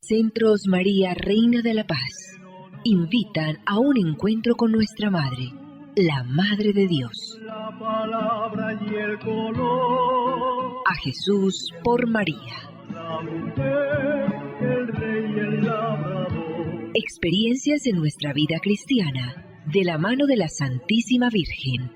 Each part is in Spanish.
Centros María, Reina de la Paz, invitan a un encuentro con nuestra Madre, la Madre de Dios. La palabra y el color. A Jesús por María. La mujer, el rey y el labrador. Experiencias en nuestra vida cristiana, de la mano de la Santísima Virgen.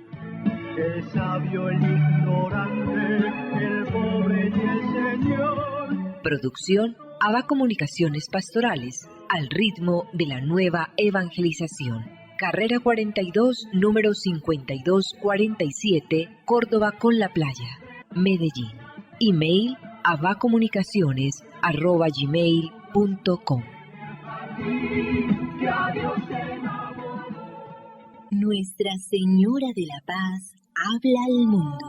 El sabio, el ignorante, el pobre y el Señor. Producción ABA Comunicaciones Pastorales, al ritmo de la nueva evangelización. Carrera 42, número 5247, Córdoba con la Playa, Medellín. Email abacomunicaciones@gmail.com. Nuestra Señora de la Paz habla al mundo.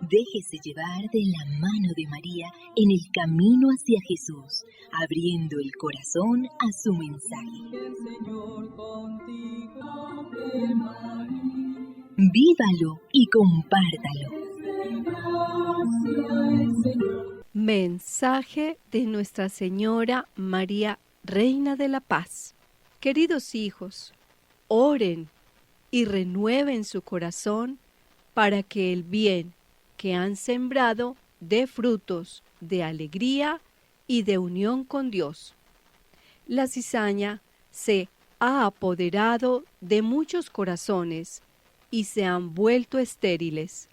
Déjese llevar de la mano de María en el camino hacia Jesús, abriendo el corazón a su mensaje. Vívalo y compártalo. Mensaje de Nuestra Señora María, Reina de la Paz. Queridos hijos, oren y renueven su corazón para que el bien que han sembrado dé frutos de alegría y de unión con Dios. La cizaña se ha apoderado de muchos corazones y se han vuelto estériles.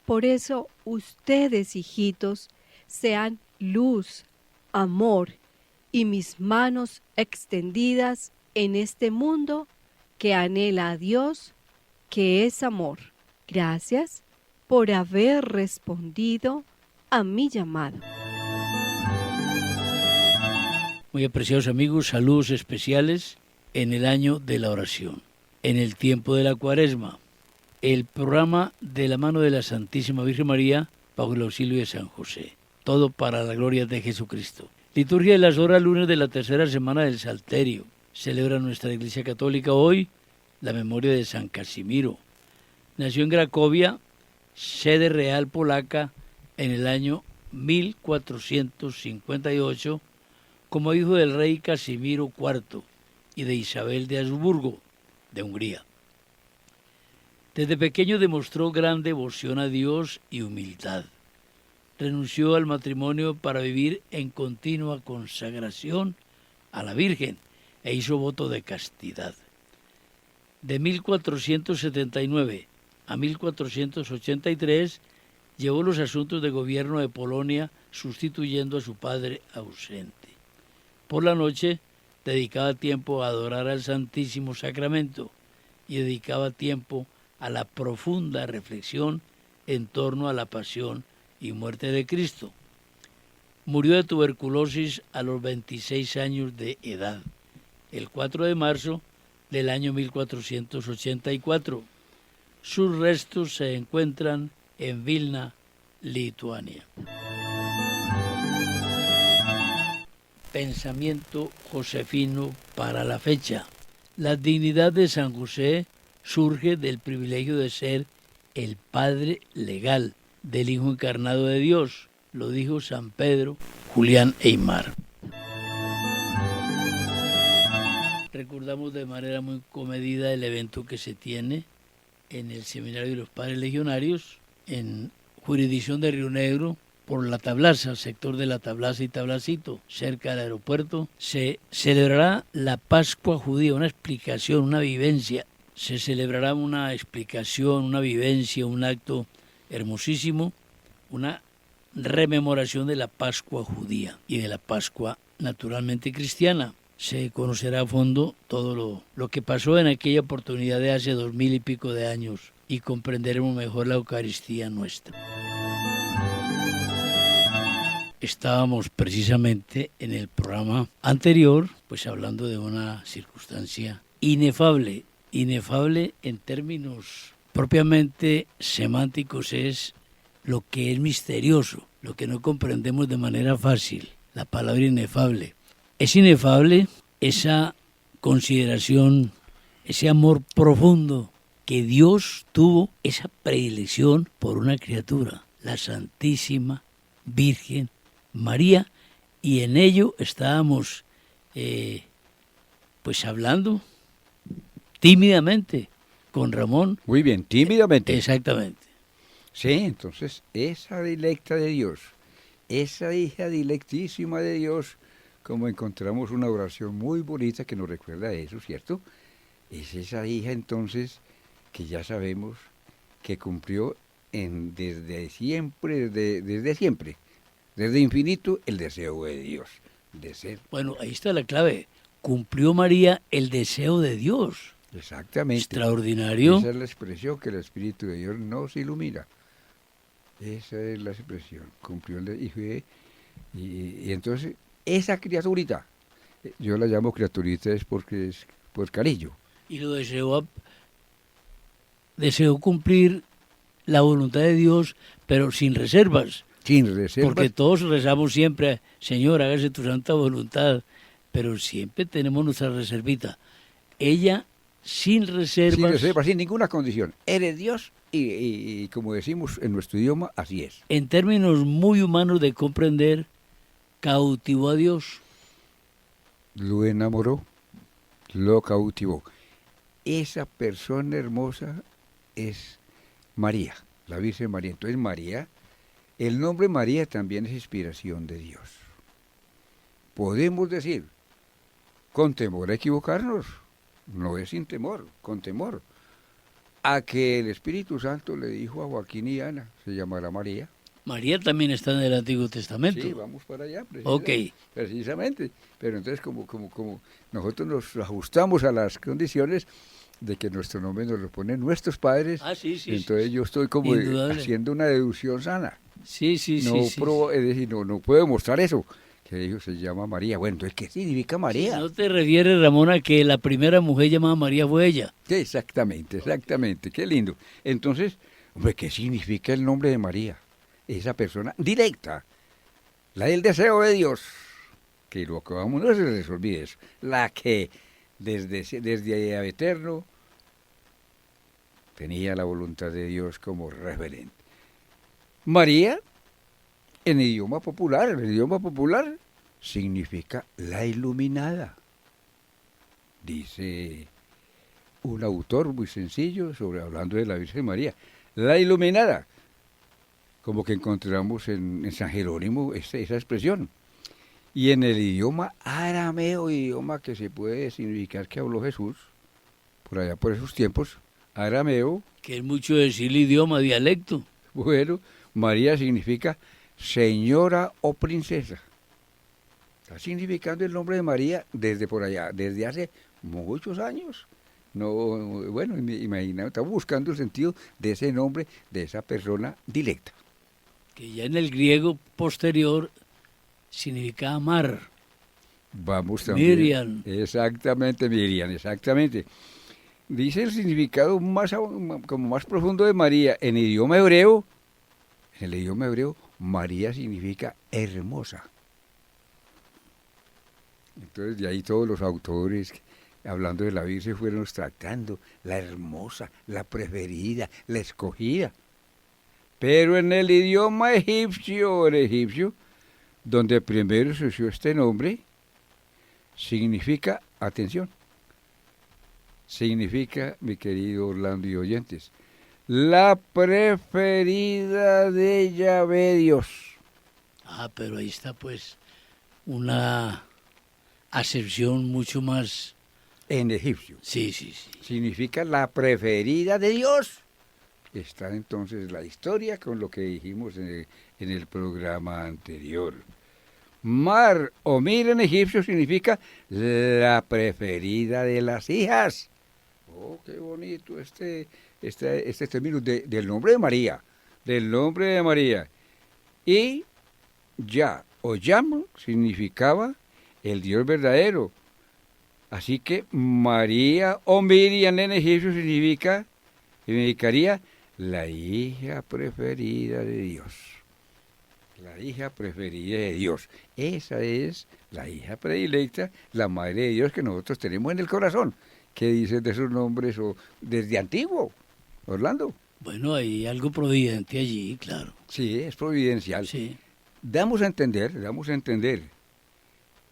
Por eso ustedes, hijitos, sean luz, amor y mis manos extendidas en este mundo que anhela a Dios, que es amor. Gracias por haber respondido a mi llamado. Muy apreciados amigos, saludos especiales en el año de la oración, en el tiempo de la Cuaresma, el programa de la mano de la Santísima Virgen María bajo el auxilio de San José. Todo para la gloria de Jesucristo. Liturgia de las horas, lunes de la tercera semana del Salterio. Celebra nuestra Iglesia Católica hoy la memoria de San Casimiro. Nació en Cracovia, sede real polaca, en el año 1458, como hijo del rey Casimiro IV y de Isabel de Habsburgo, de Hungría. Desde pequeño demostró gran devoción a Dios y humildad. Renunció al matrimonio para vivir en continua consagración a la Virgen e hizo voto de castidad. De 1479 a 1483 llevó los asuntos de gobierno de Polonia, sustituyendo a su padre ausente. Por la noche dedicaba tiempo a adorar al Santísimo Sacramento y dedicaba tiempo a la profunda reflexión en torno a la pasión y muerte de Cristo. Murió de tuberculosis a los 26 años de edad, el 4 de marzo del año 1484. Sus restos se encuentran en Vilna, Lituania. Pensamiento josefino para la fecha. La dignidad de San José surge del privilegio de ser el padre legal del Hijo encarnado de Dios, lo dijo San Pedro Julián Eymar. Recordamos de manera muy comedida el evento que se tiene en el Seminario de los Padres Legionarios, en jurisdicción de Río Negro, por La Tablaza, sector de La Tablaza y Tablacito, cerca del aeropuerto. Se celebrará la Pascua Judía, una explicación, una vivencia. Se celebrará una explicación, una vivencia, un acto hermosísimo, una rememoración de la Pascua judía y de la Pascua naturalmente cristiana. Se conocerá a fondo todo lo que pasó en aquella oportunidad de hace 2000 y pico de años y comprenderemos mejor la Eucaristía nuestra. Estábamos precisamente en el programa anterior, pues hablando de una circunstancia inefable en términos propiamente semánticos, es lo que es misterioso, lo que no comprendemos de manera fácil, la palabra inefable. Es inefable esa consideración, ese amor profundo que Dios tuvo, esa predilección por una criatura, la Santísima Virgen María, y en ello estábamos pues hablando tímidamente con Ramón. Muy bien, tímidamente. Exactamente. Sí, entonces esa dilecta de Dios, esa hija dilectísima de Dios, como encontramos una oración muy bonita que nos recuerda a eso, ¿cierto? Es esa hija entonces que ya sabemos que cumplió desde siempre, desde infinito, el deseo de Dios, de ser. Bueno, ahí está la clave. Cumplió María el deseo de Dios. Exactamente. Extraordinario. Esa es la expresión que el Espíritu de Dios nos ilumina. Esa es la expresión. Cumplió y entonces, esa criaturita, yo la llamo criaturita es porque es por cariño. Y lo deseó cumplir la voluntad de Dios, pero sin reservas. Sin reservas. Porque todos rezamos siempre, Señor, hágase tu santa voluntad, pero siempre tenemos nuestra reservita. Ella, sin reservas. Sin reservas, sin ninguna condición. Eres Dios y como decimos en nuestro idioma, así es. En términos muy humanos de comprender, cautivó a Dios. Lo enamoró, lo cautivó. Esa persona hermosa es María, la Virgen María. Entonces María, el nombre María también es inspiración de Dios. Podemos decir, con temor a equivocarnos, no es sin temor, con temor, a que el Espíritu Santo le dijo a Joaquín y Ana, se llamará María. María también está en el Antiguo Testamento. Sí, vamos para allá, precisamente. Pero entonces como nosotros nos ajustamos a las condiciones de que nuestro nombre nos lo ponen nuestros padres, entonces yo estoy como haciendo una deducción sana. Es decir, no puedo mostrar eso, que dijo se llama María. Bueno, entonces, ¿qué significa María? ¿No te refieres, Ramón, a que la primera mujer llamada María fue ella? Sí, exactamente, qué lindo. Entonces, hombre, ¿qué significa el nombre de María? Esa persona directa, la del deseo de Dios, que lo acabamos, no se les olvide eso, la que desde eterno tenía la voluntad de Dios como referente. María, en el idioma popular significa la iluminada. Dice un autor muy sencillo hablando de la Virgen María, la iluminada. Como que encontramos en San Jerónimo esa expresión. Y en el idioma arameo, idioma que se puede significar que habló Jesús, por allá por esos tiempos, arameo. Que es mucho decir el idioma, dialecto. Bueno, María significa señora o princesa. Está significando el nombre de María desde por allá, desde hace muchos años. No, bueno, imagina, estamos buscando el sentido de ese nombre, de esa persona directa. Que ya en el griego posterior significa amar. Vamos también. Miriam. Exactamente, Miriam, exactamente. Dice el significado como más profundo de María en el idioma hebreo. En el idioma hebreo, María significa hermosa. Entonces, de ahí todos los autores, hablando de la Virgen, fueron extractando la hermosa, la preferida, la escogida. Pero en el idioma egipcio, donde primero se usó este nombre, significa, atención, significa, mi querido Orlando y oyentes, la preferida de Yahvé Dios. Pero ahí está pues una acepción mucho más... En egipcio. Sí. Significa la preferida de Dios. Está entonces la historia con lo que dijimos en el programa anterior. Mar o Mir en egipcio significa la preferida de las hijas. Oh, qué bonito este término del nombre de María. Del nombre de María. Y Ya o Yam significaba el Dios verdadero. Así que María o Miriam en egipcio significaría la hija preferida de Dios. La hija preferida de Dios. Esa es la hija predilecta, la madre de Dios que nosotros tenemos en el corazón. ¿Qué dices de esos nombres desde antiguo, Orlando? Bueno, hay algo providente allí, claro. Sí, es providencial. Sí. damos a entender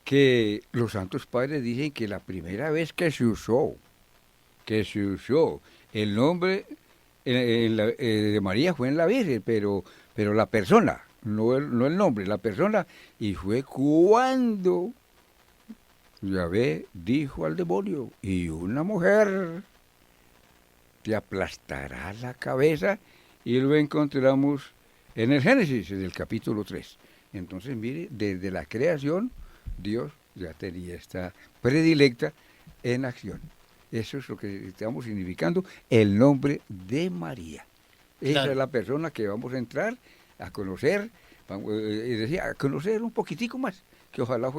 que los santos padres dicen que la primera vez que se usó el nombre de María fue en la Virgen, pero la persona, no el nombre, la persona, y fue cuando Yahvé dijo al demonio, y una mujer te aplastará la cabeza, y lo encontramos en el Génesis, en el capítulo 3. Entonces, mire, desde la creación, Dios ya tenía esta predilecta en acción. Eso es lo que estamos significando, el nombre de María. Esa Claro. es la persona que vamos a entrar a conocer, a conocer un poquitico más, que ojalá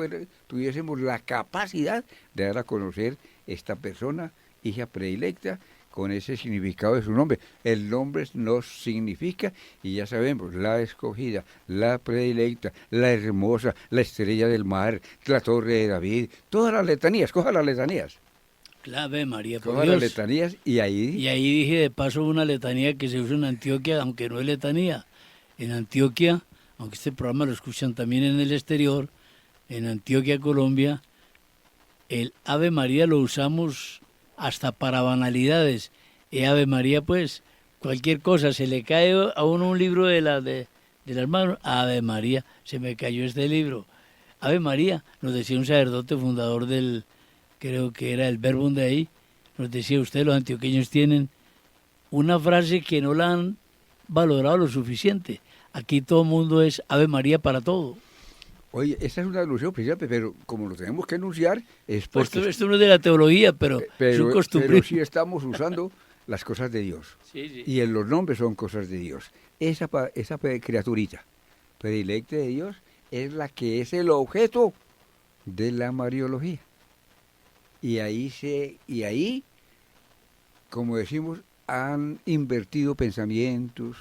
tuviésemos la capacidad de dar a conocer esta persona, hija predilecta, con ese significado de su nombre. El nombre nos significa, y ya sabemos, la escogida, la predilecta, la hermosa, la estrella del mar, la torre de David, todas las letanías, coja las letanías. Clave María, por Coja las Dios. letanías y ahí... Y ahí dije de paso una letanía que se usa en Antioquia, aunque no es letanía. En Antioquia, aunque este programa lo escuchan también en el exterior, en Antioquia, Colombia, el Ave María lo usamos hasta para banalidades. Y Ave María, pues, cualquier cosa, se le cae a uno un libro del hermano, Ave María, se me cayó este libro. Ave María, nos decía un sacerdote fundador del, creo que era el Verbum Dei, nos decía usted, los antioqueños tienen una frase que no la han valorado lo suficiente. Aquí todo el mundo es Ave María para todo. Oye, esa es una alusión, príncipe, pero como lo tenemos que anunciar, es Pues porque... esto no es de la teología, pero es un costumbre. pero sí estamos usando las cosas de Dios. Sí, sí. Y en los nombres son cosas de Dios. Esa criaturita predilecta de Dios es la que es el objeto de la Mariología. Y ahí, como decimos, han invertido pensamientos,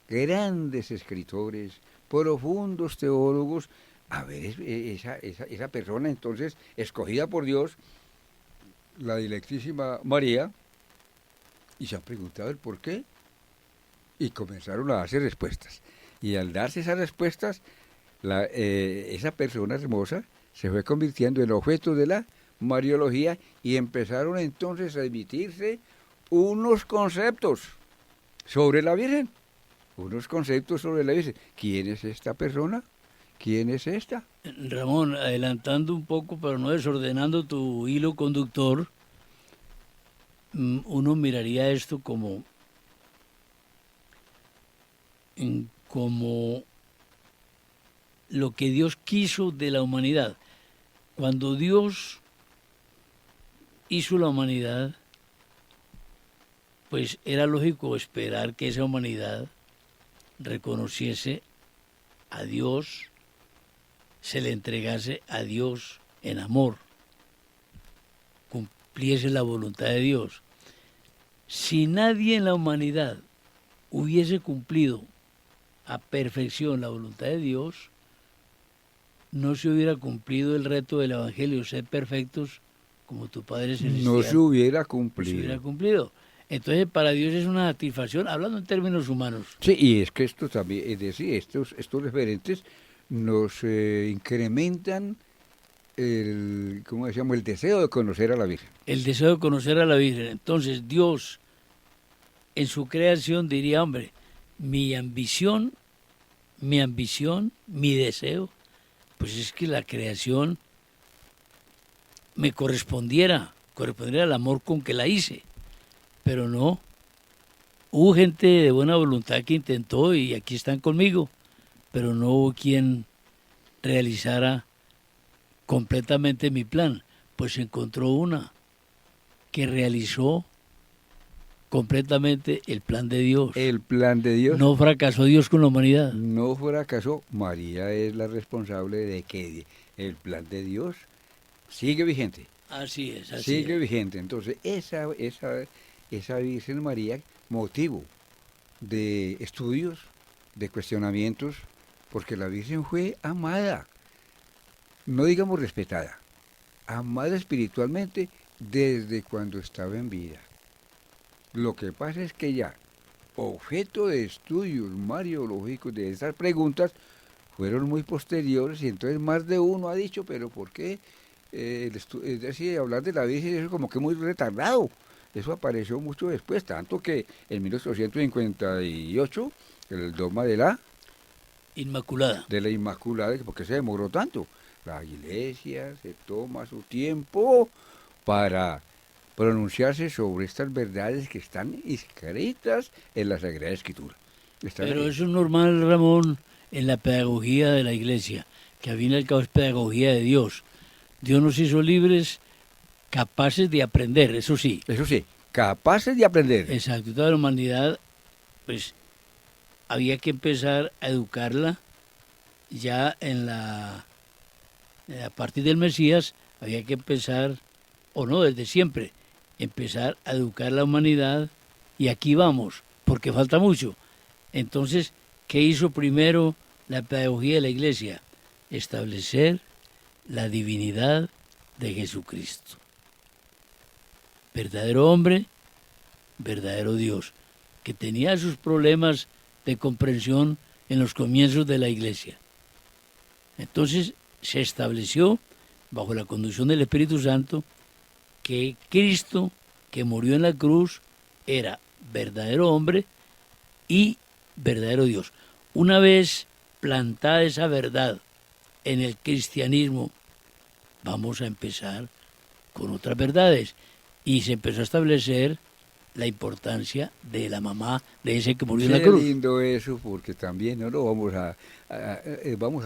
grandes escritores, profundos teólogos. A ver, esa persona entonces escogida por Dios, la dilectísima María, y se han preguntado el por qué, y comenzaron a darse respuestas. Y al darse esas respuestas, esa persona hermosa se fue convirtiendo en objeto de la Mariología y empezaron entonces a emitirse unos conceptos sobre la Virgen. ¿Quién es esta persona? ¿Quién es esta? Ramón, adelantando un poco, pero no desordenando tu hilo conductor, uno miraría esto como lo que Dios quiso de la humanidad. Cuando Dios hizo la humanidad, pues era lógico esperar que esa humanidad reconociese a Dios, se le entregase a Dios en amor, cumpliese la voluntad de Dios. Si nadie en la humanidad hubiese cumplido a perfección la voluntad de Dios, no se hubiera cumplido el reto del Evangelio, ser perfectos como tu Padre Celestial. No se hubiera No se cumplido. hubiera cumplido. Entonces, para Dios es una satisfacción, hablando en términos humanos. Sí, y es que esto también, es decir, estos referentes nos incrementan ¿cómo decíamos? El deseo de conocer a la Virgen. El deseo de conocer a la Virgen. Entonces, Dios, en su creación, diría, hombre, mi ambición, mi deseo, pues es que la creación me correspondiera al amor con que la hice. Pero no, hubo gente de buena voluntad que intentó y aquí están conmigo, pero no hubo quien realizara completamente mi plan. Pues se encontró una que realizó completamente el plan de Dios. El plan de Dios No fracasó Dios con la humanidad. no fracasó. María es la responsable de que el plan de Dios sigue vigente. Así es, así Sigue es. vigente. Entonces, esa Virgen María, motivo de estudios, de cuestionamientos, porque la Virgen fue amada, no digamos respetada, amada espiritualmente desde cuando estaba en vida. Lo que pasa es que ya, objeto de estudios mariológicos de esas preguntas, fueron muy posteriores y entonces más de uno ha dicho, pero ¿por qué? Es decir, hablar de la Virgen es como que muy retardado. Eso apareció mucho después, tanto que en 1858 el dogma Inmaculada. de la Inmaculada, ¿por qué se demoró tanto? La iglesia se toma su tiempo para pronunciarse sobre estas verdades que están escritas en la Sagrada Escritura. Pero eso es normal, Ramón, en la pedagogía de la iglesia, que al fin y al cabo es pedagogía de Dios. Dios nos hizo libres, capaces de aprender, eso sí. Eso sí, capaces de aprender. Exacto, toda la humanidad, pues, había que empezar a educarla ya a partir del Mesías, había que empezar, o no, desde siempre, empezar a educar la humanidad, y aquí vamos, porque falta mucho. Entonces, ¿qué hizo primero la pedagogía de la iglesia? Establecer la divinidad de Jesucristo. Verdadero hombre, verdadero Dios, que tenía sus problemas de comprensión en los comienzos de la iglesia. Entonces se estableció, bajo la conducción del Espíritu Santo, que Cristo, que murió en la cruz, era verdadero hombre y verdadero Dios. Una vez plantada esa verdad en el cristianismo, vamos a empezar con otras verdades. Y se empezó a establecer la importancia de la mamá de ese que murió en la cruz. Qué lindo eso, porque también no lo vamos a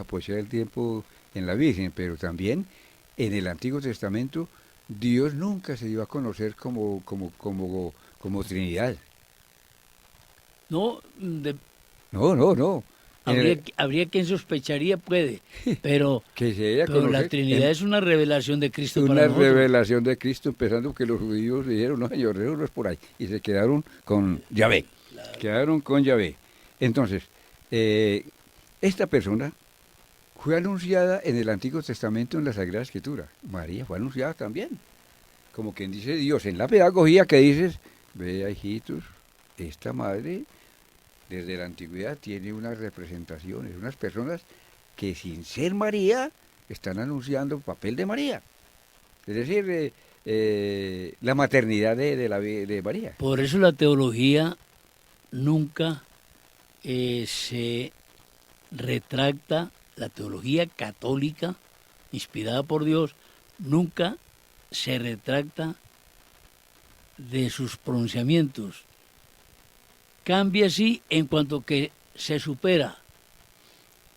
aprovechar el tiempo en la Virgen, pero también en el Antiguo Testamento Dios nunca se dio a conocer como Trinidad. No, No. habría quien sospecharía, puede, pero, que se dé a pero la conocer Trinidad es una revelación de Cristo para una nosotros. revelación de Cristo, empezando que los judíos dijeron, no señor, eso no es por ahí, y se quedaron con Yahvé. Claro. Quedaron con Yahvé. Entonces, esta persona fue anunciada en el Antiguo Testamento en la Sagrada Escritura. María fue anunciada también. Como quien dice Dios, en la pedagogía que dices, vea hijitos, esta madre desde la antigüedad tiene unas representaciones, unas personas que sin ser María están anunciando el papel de María. Es decir, la maternidad de María. Por eso la teología nunca se retracta, la teología católica, inspirada por Dios, nunca se retracta de sus pronunciamientos. Cambia sí en cuanto que se supera.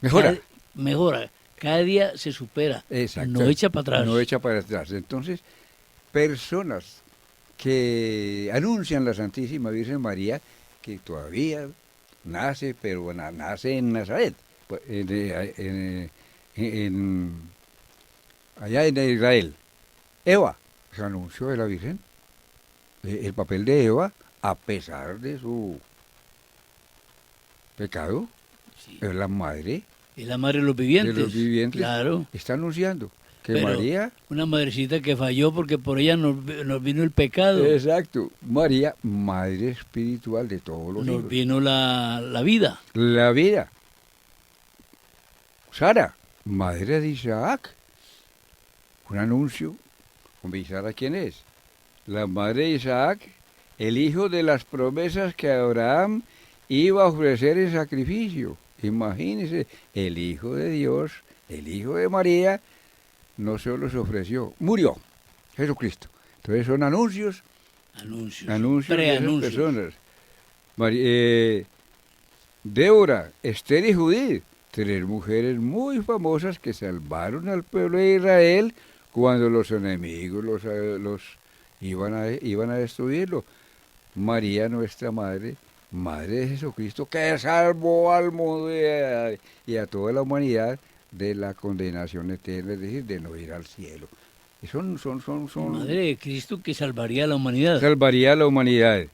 Mejora. Cada día se supera. Exacto. No echa para atrás. No echa para atrás. Entonces, personas que anuncian la Santísima Virgen María, que todavía nace, pero nace en Nazaret, allá en Israel. Eva, se anunció de la Virgen, el papel de Eva, a pesar de su pecado, Sí. es la madre Es la madre de los vivientes. de los vivientes. Claro. Está anunciando que Pero María, una madrecita que falló porque por ella nos vino el pecado. exacto, María, madre espiritual de todos los Nos hijos. vino la vida. La vida. Sara, madre de Isaac. Un anuncio. Hombre, ¿y Sara quién es? La madre de Isaac, el hijo de las promesas que Abraham iba a ofrecer en sacrificio. Imagínense, el hijo de Dios, el hijo de María, no solo se ofreció, murió, Jesucristo. Entonces son anuncios Anuncios. de esas Preanuncios. personas. Débora, Esther y Judith, 3 mujeres muy famosas que salvaron al pueblo de Israel cuando los enemigos los iban a destruirlo. María, nuestra madre, madre de Jesucristo, que salvó al mundo y a toda la humanidad de la condenación eterna, es decir, de no ir al cielo. Y son Madre de Cristo que salvaría a la humanidad. salvaría a la humanidad.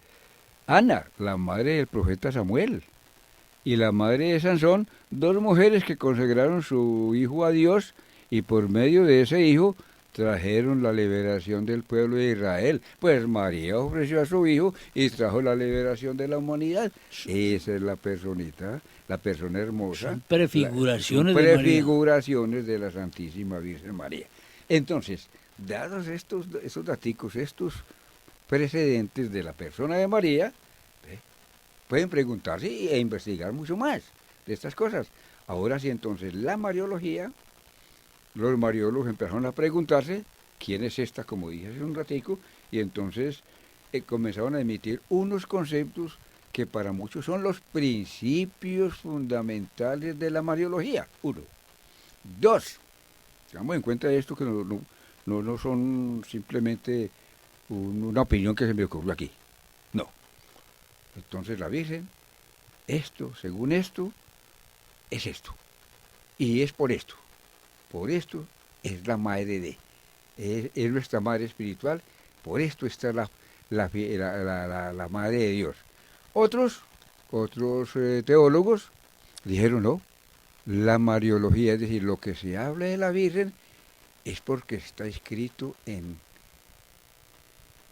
Ana, la madre del profeta Samuel, y la madre de Sansón, 2 mujeres que consagraron su hijo a Dios y por medio de ese hijo trajeron la liberación del pueblo de Israel. Pues María ofreció a su hijo y trajo la liberación de la humanidad. Esa es la personita, la persona hermosa. Son prefiguraciones son de María. prefiguraciones de la Santísima Virgen María. Entonces, dados estos daticos, estos precedentes de la persona de María, pueden preguntarse e investigar mucho más de estas cosas. Ahora sí, entonces, la Mariología, los mariólogos empezaron a preguntarse quién es esta, como dije hace un ratico, y entonces comenzaron a emitir unos conceptos que para muchos son los principios fundamentales de la Mariología. 1. 2. Tengamos en cuenta esto, que no son simplemente una opinión que se me ocurrió aquí. No. Entonces la Virgen, esto, según esto, es esto. Y es por esto. Por esto es la madre de. Es nuestra madre espiritual. Por esto está la madre de Dios. Otros teólogos dijeron no. La Mariología, es decir, lo que se habla de la Virgen, es porque está escrito en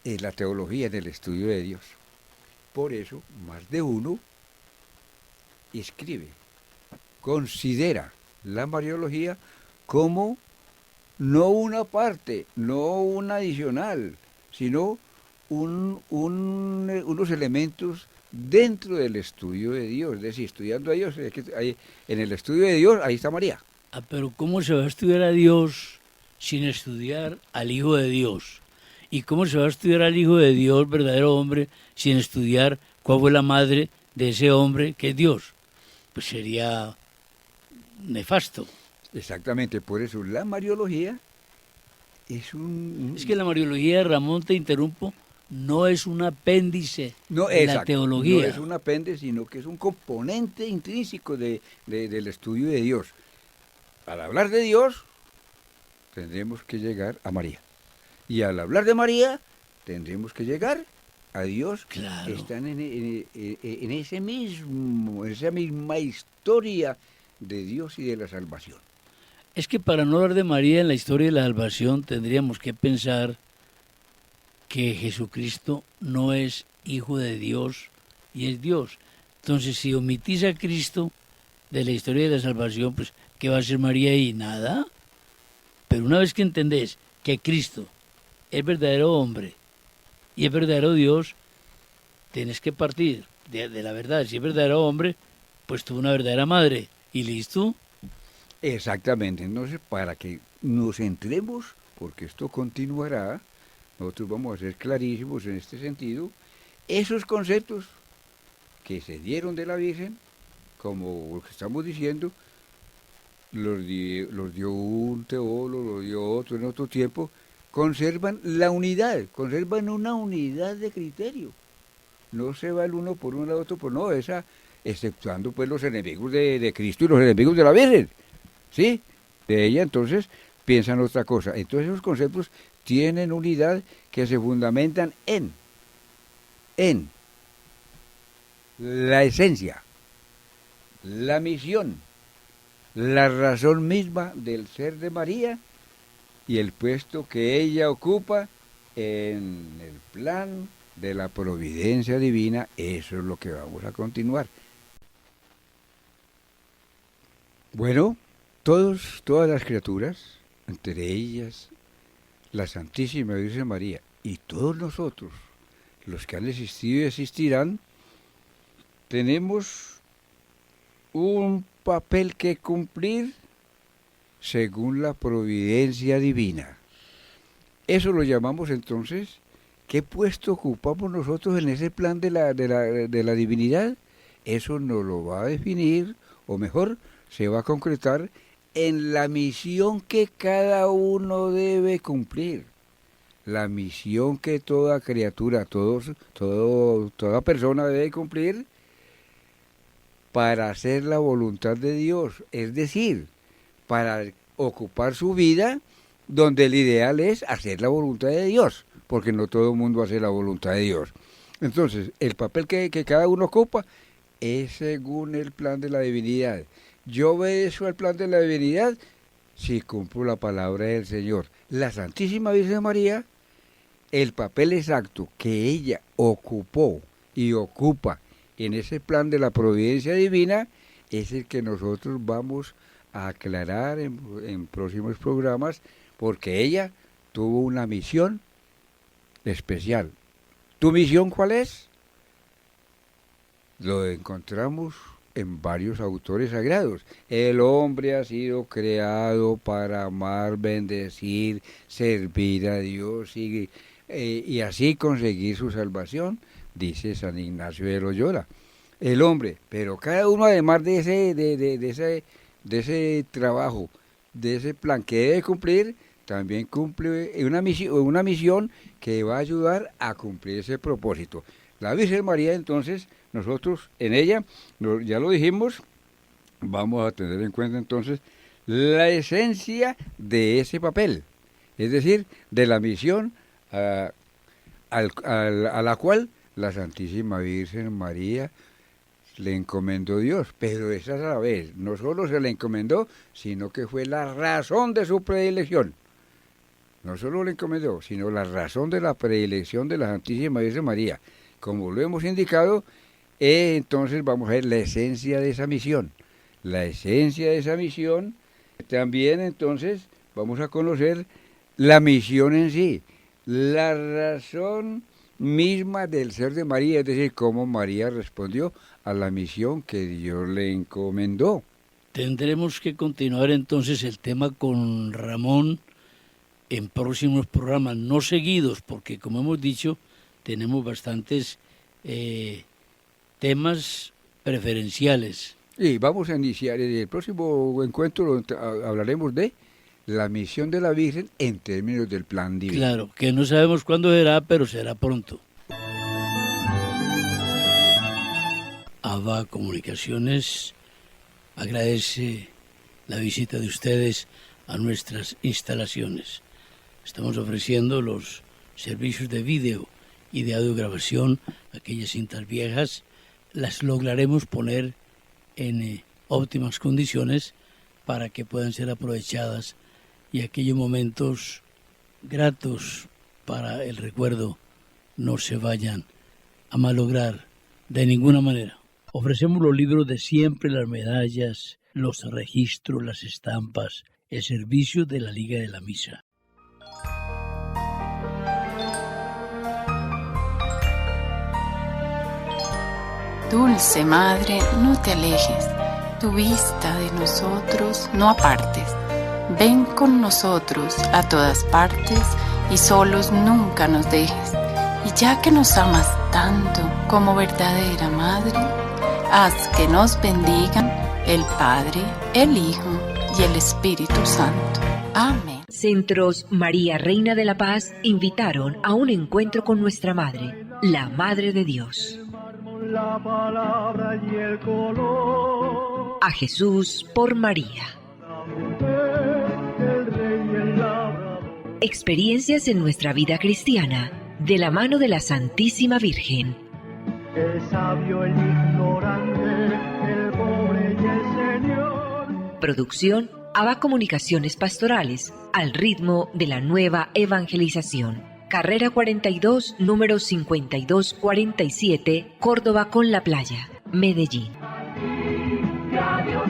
la teología, en el estudio de Dios. Por eso, más de uno escribe, considera la Mariología como no una parte, no un adicional, sino unos elementos dentro del estudio de Dios. Es decir, estudiando a Dios, en el estudio de Dios, ahí está María. Pero ¿cómo se va a estudiar a Dios sin estudiar al Hijo de Dios? ¿Y cómo se va a estudiar al Hijo de Dios, verdadero hombre, sin estudiar cuál fue la madre de ese hombre que es Dios? Pues sería nefasto. Exactamente, por eso la Mariología es Es que la Mariología, Ramón, te interrumpo, no es un apéndice de la teología. No es un apéndice, sino que es un componente intrínseco del estudio de Dios. Al hablar de Dios, tendremos que llegar a María. Y al hablar de María, tendremos que llegar a Dios. Claro. Están en esa misma historia de Dios y de la salvación. Es que para no hablar de María en la historia de la salvación, tendríamos que pensar que Jesucristo no es hijo de Dios y es Dios. Entonces, si omitís a Cristo de la historia de la salvación, pues, ¿qué va a ser María ahí? Nada. Pero una vez que entendés que Cristo es verdadero hombre y es verdadero Dios, tienes que partir de la verdad. Si es verdadero hombre, pues tuvo una verdadera madre. ¿Y listo? Exactamente. Entonces, para que nos entremos, porque esto continuará, nosotros vamos a ser clarísimos en este sentido, esos conceptos que se dieron de la Virgen, como lo que estamos diciendo, los dio un teólogo, los dio otro en otro tiempo, conservan la unidad, conservan una unidad de criterio. No se va el uno por un lado, otro por no, exceptuando pues los enemigos de Cristo y los enemigos de la Virgen, ¿sí? De ella entonces piensan otra cosa. Entonces esos conceptos tienen unidad que se fundamentan en la esencia, la misión, la razón misma del ser de María y el puesto que ella ocupa en el plan de la providencia divina. Eso es lo que vamos a continuar. Bueno, todas las criaturas, entre ellas la Santísima Virgen María y todos nosotros, los que han existido y existirán, tenemos un papel que cumplir según la providencia divina. Eso lo llamamos entonces, ¿qué puesto ocupamos nosotros en ese plan de la divinidad? Eso nos lo va a definir, o mejor, se va a concretar en la misión que cada uno debe cumplir. La misión que toda criatura, toda persona debe cumplir para hacer la voluntad de Dios, es decir, para ocupar su vida donde el ideal es hacer la voluntad de Dios, porque no todo el mundo hace la voluntad de Dios. Entonces, el papel que cada uno ocupa es según el plan de la divinidad. Yo obedezco al plan de la divinidad si cumplo la palabra del Señor. La Santísima Virgen María, el papel exacto que ella ocupó y ocupa en ese plan de la providencia divina es el que nosotros vamos a aclarar en próximos programas, porque ella tuvo una misión especial. ¿Tu misión cuál es? Lo encontramos en varios autores sagrados. El hombre ha sido creado para amar, bendecir, servir a Dios y así conseguir su salvación, dice San Ignacio de Loyola. El hombre, pero cada uno además de ese trabajo, de ese plan que debe cumplir, también cumple una misión que va a ayudar a cumplir ese propósito. La Virgen María, entonces, nosotros en ella, ya lo dijimos, vamos a tener en cuenta entonces la esencia de ese papel, es decir, de la misión a la cual la Santísima Virgen María le encomendó Dios, pero esa a la vez no solo se le encomendó, sino que fue la razón de su predilección. No solo le encomendó, sino la razón de la predilección de la Santísima Virgen María. Como lo hemos indicado, entonces vamos a ver la esencia de esa misión. La esencia de esa misión, también entonces vamos a conocer la misión en sí, la razón misma del ser de María, es decir, cómo María respondió a la misión que Dios le encomendó. Tendremos que continuar entonces el tema con Ramón en próximos programas, no seguidos, porque como hemos dicho, tenemos bastantes temas preferenciales. Y vamos a iniciar en el próximo encuentro, hablaremos de la misión de la Virgen en términos del plan divino. Claro, que no sabemos cuándo será, pero será pronto. ABA Comunicaciones agradece la visita de ustedes a nuestras instalaciones. Estamos ofreciendo los servicios de vídeo y de audiograbación. Aquellas cintas viejas las lograremos poner en óptimas condiciones para que puedan ser aprovechadas y aquellos momentos gratos para el recuerdo no se vayan a malograr de ninguna manera. Ofrecemos los libros de siempre, las medallas, los registros, las estampas, el servicio de la Liga de la Misa. Dulce Madre, no te alejes, tu vista de nosotros no apartes. Ven con nosotros a todas partes y solos nunca nos dejes. Y ya que nos amas tanto como verdadera Madre, haz que nos bendigan el Padre, el Hijo y el Espíritu Santo. Amén. Centros María Reina de la Paz invitaron a un encuentro con nuestra Madre, la Madre de Dios. La palabra y el color. A Jesús por María. La mujer, el rey y el labrador. Experiencias en nuestra vida cristiana, de la mano de la Santísima Virgen. El sabio, el ignorante, el pobre y el Señor. Producción ABA Comunicaciones Pastorales, al ritmo de la nueva evangelización. Carrera 42, número 5247, Córdoba con la Playa, Medellín. Ya Dios